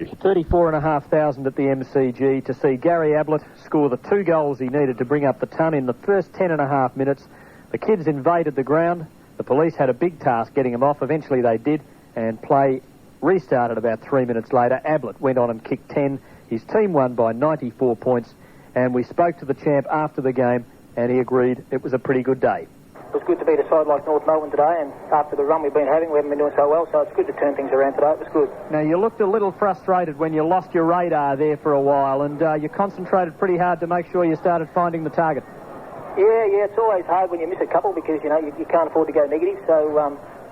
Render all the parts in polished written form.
34,500 at the MCG to see Gary Ablett score the 2 goals he needed to bring up the ton in the first 10.5 minutes. The kids invaded the ground. The police had a big task getting them off. Eventually they did, and play restarted about 3 minutes later. Ablett went on and kicked 10. His team won by 94 points, and we spoke to the champ after the game, and he agreed it was a pretty good day. It was good to beat a side like North Melbourne today, and after the run we've been having, we haven't been doing so well, so it's good to turn things around today. It was good. Now, you looked a little frustrated when you lost your radar there for a while, and you concentrated pretty hard to make sure you started finding the target. Yeah, it's always hard when you miss a couple because, you can't afford to go negative, so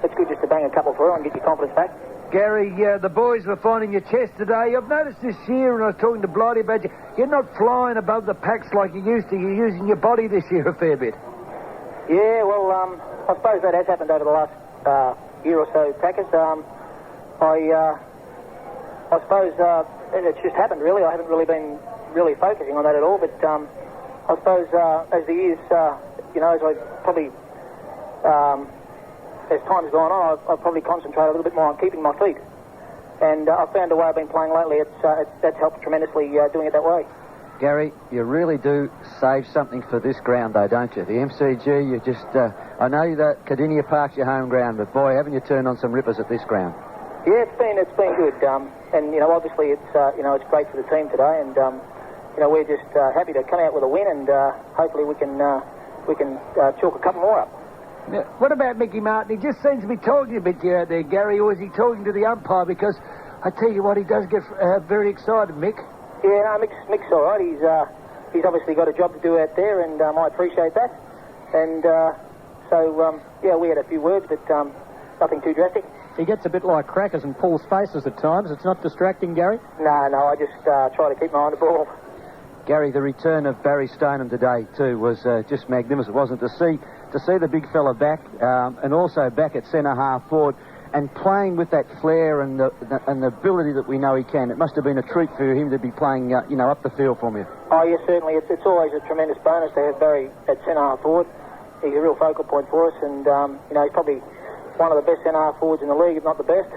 it's good just to bang a couple through and get your confidence back. Gary, the boys were finding your chest today. I've noticed this year, and I was talking to Blighty about you, you're not flying above the packs like you used to. You're using your body this year a fair bit. Yeah, well, I suppose that has happened over the last year or so, Packers. I suppose it's just happened, really. I haven't really been really focusing on that at all, but I suppose as the years, as I probably, as time's gone on, I've probably concentrated a little bit more on keeping my feet. And I've found the way I've been playing lately, that's helped tremendously doing it that way. Gary, you really do save something for this ground, though, don't you? The MCG, you just... I know that Cardinia Park's your home ground, but, boy, haven't you turned on some rippers at this ground? Yeah, it's been good. And, obviously it's great for the team today, and, we're just happy to come out with a win, and hopefully we can chalk a couple more up. Now, what about Mickey Martin? He just seems to be talking a bit out there, Gary, or is he talking to the umpire? Because I tell you what, he does get very excited, Mick. Yeah, no, Mick's all right. He's obviously got a job to do out there, and I appreciate that. And we had a few words, but nothing too drastic. He gets a bit like Crackers and pulls faces at times. It's not distracting, Gary? No, I just try to keep my eye on the ball. Gary, the return of Barry Stoneham today, too, was just magnificent, wasn't it? To see the big fella back, and also back at centre-half forward, and playing with that flair and the ability that we know he can. It must have been a treat for him to be playing, up the field from you. Oh, yes, certainly. It's always a tremendous bonus to have Barry at centre-half forward. He's a real focal point for us, and, he's probably one of the best centre-half forwards in the league, if not the best.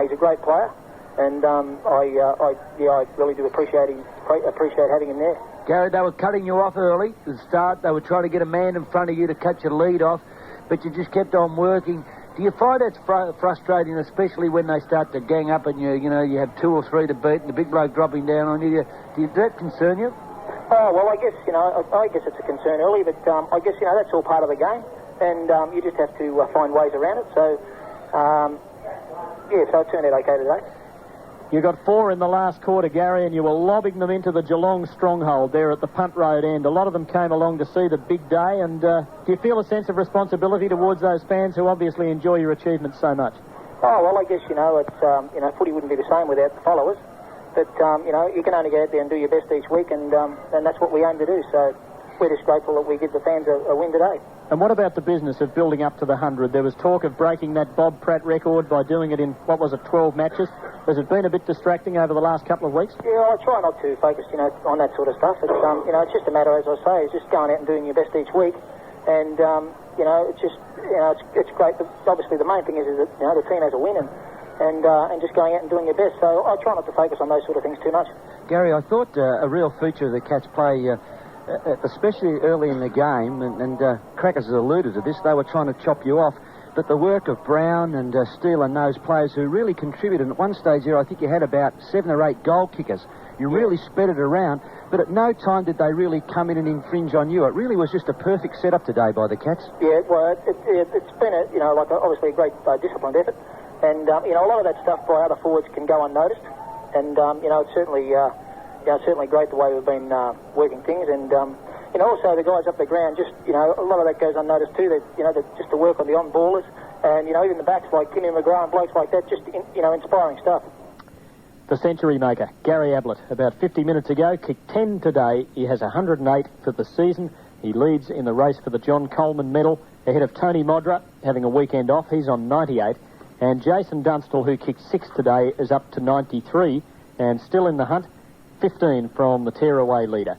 He's a great player, and I really do appreciate having him there. Gary, they were cutting you off early at the start. They were trying to get a man in front of you to cut your lead off, but you just kept on working. Do you find it's frustrating, especially when they start to gang up and you have 2 or 3 to beat and the big bloke dropping down on you? Does that concern you? Oh, well, I guess, I guess it's a concern early, but I guess, that's all part of the game, and you just have to find ways around it. So, so it turned out okay today. You got 4 in the last quarter, Gary, and you were lobbing them into the Geelong stronghold there at the Punt Road end. A lot of them came along to see the big day, and do you feel a sense of responsibility towards those fans who obviously enjoy your achievements so much? Oh, well, I guess, it's, footy wouldn't be the same without the followers. But, you can only go out there and do your best each week, and that's what we aim to do. So we're just grateful that we give the fans a win today. And what about the business of building up to the 100? There was talk of breaking that Bob Pratt record by doing it in, 12 matches. Has it been a bit distracting over the last couple of weeks? Yeah, I try not to focus, on that sort of stuff. It's, it's just a matter, as I say, it's just going out and doing your best each week. And, it's just, it's great. Obviously, the main thing is that, the team has a win and just going out and doing your best. So I try not to focus on those sort of things too much. Gary, I thought a real feature of the Cats play, especially early in the game, and Crackers has alluded to this, they were trying to chop you off, but the work of Brown and Steele and those players who really contributed. At one stage there, I think you had about 7 or 8 goal kickers. You really sped it around, but at no time did they really come in and infringe on you. It really was just a perfect setup today by the Cats. Yeah, well, it's been obviously a great disciplined effort, and a lot of that stuff by other forwards can go unnoticed, and it's certainly great the way we've been working things, and also the guys up the ground, just a lot of that goes unnoticed too. That just to work on the on-ballers, and even the backs like Keenan and McGrath and blokes like that, just inspiring stuff. The century maker, Gary Ablett, about 50 minutes ago, kicked 10 today. He has 108 for the season. He leads in the race for the John Coleman medal, ahead of Tony Modra, having a weekend off. He's on 98. And Jason Dunstall, who kicked 6 today, is up to 93 and still in the hunt, 15 from the tearaway leader.